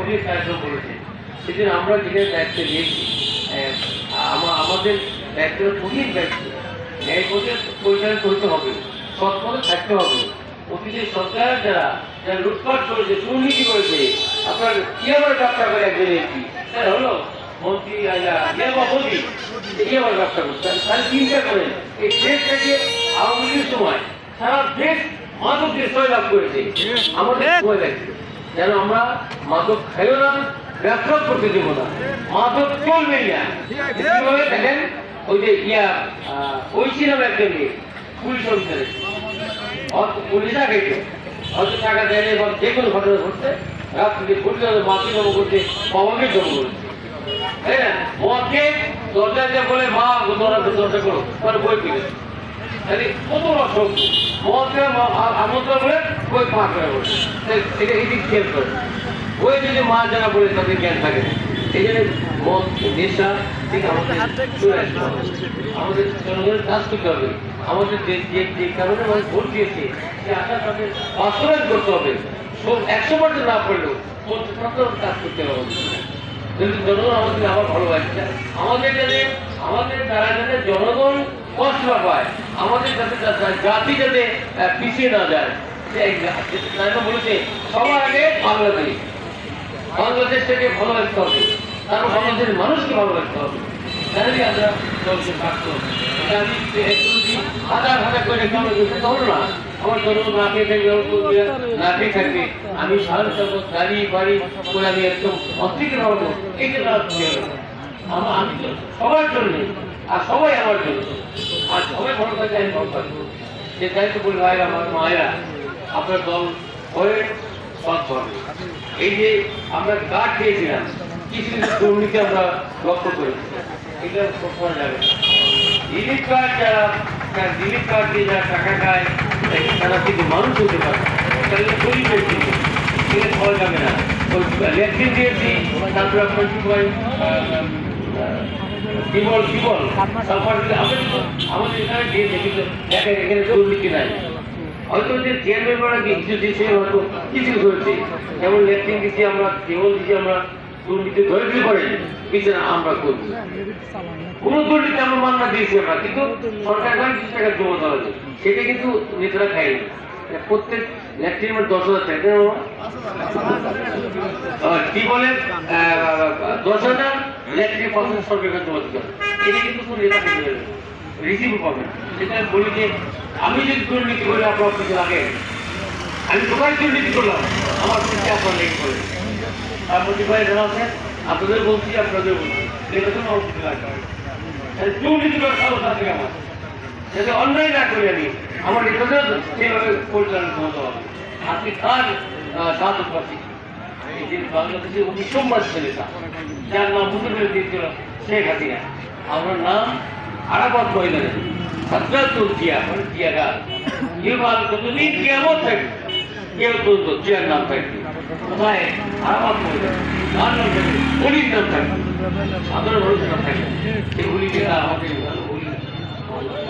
কঠিন কার্যক্রম করেছে। সেদিন আমরা যেখানে দায়িত্বে নিয়েছি, আমাদের দায়িত্বটা কঠিন দায়িত্ব, ন্যায় পথে পরিচালিত হতে হবে, সৎ পথে থাকতে হবে। অতীতের সরকার যারা লুটপাট করেছে, দুর্নীতি করেছে, আপনার কি আবার ব্যবসা করে একজন এমপি হলো মন্ত্রী মোদী কি আবার ব্যবসা করছে, তাহলে চিন্তা করেন এই দেশটাকে আওয়ামী লীগের সময় সারা দেশ মাদকের সয়লাভ করেছে। আমাদের সময় লাগছে যেন আমরা মাদক খাইও না, ব্যবসা করতে দেবো না, মাদক চলবেই না। কিভাবে দেখেন ওই যে ওই ছিলাম একটা মেয়ে পুলিশ অফিসারে, পুলিশ আগে হয়তো টাকা দেয় না, যে কোনো ঘটনা ঘটছে রাত্রিতে পুলিশ মাকে জমা করতে, বাবাকে জমা করছে, তাই না? মদকে দরজা দিয়ে বলে মা দরজা করো, মানে বই কিনে তাহলে কত অসভ্য। মদকে আমন্ত্রণ বলে বই ফাঁক করে বলছে, সেটা এদিক খেয়াল করে ওই যদি মা যারা বলে তাদের জ্ঞান থাকে। এই জন্য মদ নেশা ঠিক আমাদের আমাদের জনগণের কাজ করতে হবে। আমাদের যে কারণে মানুষ ভোট দিয়েছে সে আশা তাদের বাস্তবায়ন করতে হবে। 100% না পড়লেও 50% কাজ করতে হবে। কিন্তু জনগণ আমাদের আবার ভালোবাসছে, আমাদের দ্বারা যাতে জনগণ কষ্ট না পায়, আমাদের যাতে জাতি যাতে পিছিয়ে না যায়। বলেছে সবার আগে বাংলাদেশটাকে ভালোবাসতে হবে, তারপর বাংলাদেশের মানুষকে ভালোবাসতে হবে। তাহলে আমরা দলকে থাকতে হবে। হাজার হাজার করে ধরো না, আমার জনগণ না খেয়ে থাকবে, না খেয়ে থাকবে, আমি সারা জগৎ গাড়ি বাড়ি করে আমি একদম অস্বীকার হবো, এই যে আমি তো সবার জন্য, আর সবাই আমার জন্য, আর সবাই ভালো থাকলে আমি ভালো থাকবো। যে দায়িত্ব বলি ভাইরা আমার মায়েরা, আপনার দল হয়ে সৎ হবে। এই যে আমরা কার্ড পেয়েছিলাম, কিছু কিছু দুর্নীতি আমরা লক্ষ্য করেছি, এটা করা যাবে না। রিলিফ কার্ড রিলিফ কার্ড দিয়ে যারা টাকা খায় তারা কিন্তু মানুষ হতে পারে, তাহলে গরিবের কিন্তু এটা করা যাবে না। ওই ল্যাট্রিন দিয়েছি, তারপরে আপনার কি হয় আমাদের এখানে দিয়েছে, কিন্তু দেখেন এখানে দুর্নীতি নাই। হয়তো যে চেয়ারম্যানরা কিছু দিয়েছে, হয়তো কিছু করেছে, যেমন ল্যাট্রিন দিচ্ছি আমরা, কেবল দিচ্ছি আমরা, দুর্নীতি ধরে দিতে পারি কিছু না আমরা করছি। কোন দুর্নীতি আমরা মান্না দিয়েছি আমরা, কিন্তু সরকার কিছু টাকা জমা দেওয়া হয়েছে, সেটা কিন্তু নেতারা খায়নি। প্রত্যেক ল্যাট্রিন 10,000 টাকা কি বলে 10,000 ল্যাট্রিন সরকার জমা দিতে হবে, এটা কিন্তু কোন নেতা খেতে রিসিভ পাবে। সেটা বলি যে আমি যদি দুর্নীতি করি আপনার কিছু লাগে, আমি সবাই দুর্নীতি করলাম, আমার কিছু আপনার লেগে করে তার মধ্যে ভাই যারা আছেন আপনাদের বলছি, আপনাদের বলছি এটা তো আমার কিছু লাগবে। দুর্নীতি করার সাহস আছে আমার, যাতে অন্যায় না করি আমি, আমার নেতাদের সেইভাবে পরিচালনা করতে হবে। আপনি তার সাহায্য পাচ্ছি যে বাংলাদেশের অভিসম্বাদ নেতা, যার নাম মুখে দিয়েছিল শেখ হাসিনা, আমার নাম আরাফাত ময়দানে সত্রাতুল জিয়া, মানে জিয়াগার ইউবাল যতদিন কিয়ামত থাকবে কেউ তো জিয়ার নাম থাকবে। কোথায়? আরাফাত ময়দান, তার নাম থাকবে, অলির নাম থাকবে, সাধারণ মানুষের নাম থাকবে। সেই অলিটা আমাদের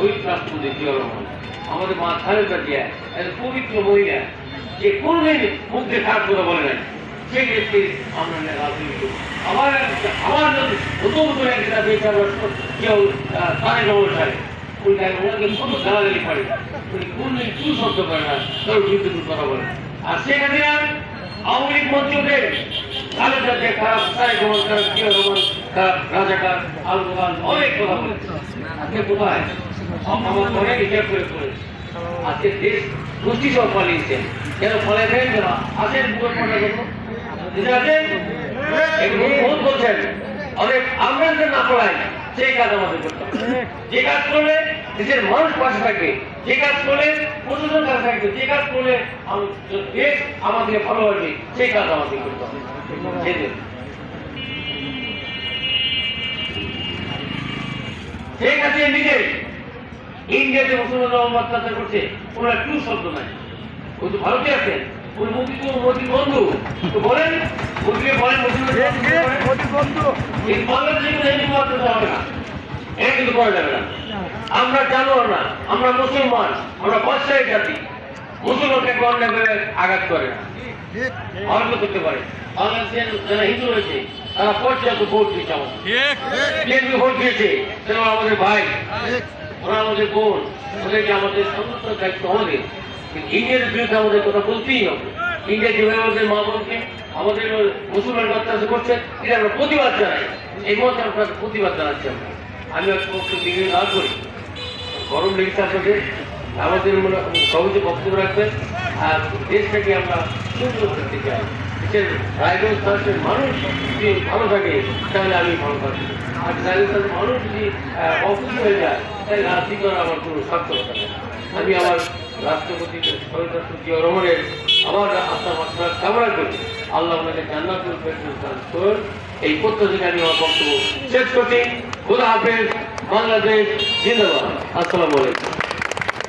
ওই রাষ্ট্রপতি জিয়া রহমান, আমাদের মা খালেদা জিয়া, একটা পবিত্র মহিলা, যে কোনদিন মুখ দিয়ে খারাপ কথা বলে নাই, সেই ব্যক্তি আমরা রাজনীতি করি। আবার যদি নতুন করে একটা বেকার কেউ তারে জমা চায়, ওনাকে কত গালাগালি করে, উনি কোনদিন কি শব্দ করে না, কেউ বিদ্যুৎ কথা বলে। আর সেখানে আওয়ামী লীগ মন্ত্রীকে খালেদা জিয়া খারাপ, তারে জমা খারাপ, জিয়া রহমান খারাপ, রাজাকার, আলমোহান অনেক কথা বলে। আজকে কোথায় আমার অনেক হিসাব করে করেছে। আজকে দেশ গোষ্ঠী সব পালিয়েছেন, যেন ফলে ফেল যারা আসেন পুরো পড়া করবো বলছেন অনেক আমরা না পড়াই, সেই কাজ আমাদের করতে হবে। যে কাজ করলে দেশের মানুষ পাশে থাকবে, যে কাজ করলে প্রশাসন কাছে থাকবে, যে কাজ করলে দেশ আমাদের ভালোবাসবে, সেই কাজ আমাদের করতে হবে। শেখ হাসিনা নিজে ইন্ডিয়াতে মুসলমান অত্যাচার করছে, ওনার টু শব্দ নাই। ওই তো ভারতে আছেন, ওই মোদী বন্ধু তো বলেন, মোদীকে বলেন মোদী বন্ধু, এই বাংলাদেশে অত্যাচার হবে না, এটা কিন্তু করা যাবে না। আমরা জানোয়ার না, আমরা মুসলমান, আমরা বৎসায়ী জাতি, মুসলমানকে অন্যায় করে আঘাত করে না। আরম্ভ করতে পারে। বাংলাদেশের যারা হিন্দু রয়েছে তারা পর্যাপ্ত ভোট দিয়েছে আমাদের, বিএনপি ভোট দিয়েছে, তারা আমাদের ভাই, ওরা আমাদের বোন, ওদেরকে আমাদের সমস্ত দায়িত্ব আমাদের। ইন্ডিয়ার বিরুদ্ধে আমাদের কথা বলতেই হবে। ইন্ডিয়া যেভাবে আমাদের মা বোনকে, আমাদের মুসলমান বাচ্চা করছে, এটা আমরা প্রতিবাদ জানাই। এই মধ্যে আমরা প্রতিবাদ জানাচ্ছি। আমি একটা দিকে না করি, গরম লেগেছে আপনাদের, আমাদের সবাই বক্তব্য রাখবেন। আর দেশটাকে আমরা সুন্দর করতে চাই। দেশের রায়গঞ্জ তাদের মানুষ যদি ভালো থাকে তাহলে আমি ভালো থাকি, আর রায়গঞ্জ মানুষ যদি অসুস্থ হয়ে যায় তাহলে রাজনীতি করা আমার কোনো সার্থকতা নেই। আমি আমার রাষ্ট্রপতি শহীদ জিয়াউর রহমানের আমার আত্মার মাত্রা কামনা করি, আল্লাহ আমাদের জান্নাতুল ফেরদৌস দান করুন। এই প্রত্যাশাকে আমি আমার বক্তব্য শেষ করছি। খোদা হাফেজ, বাংলাদেশ জিন্দাবাদ। আসসালামু আলাইকুম।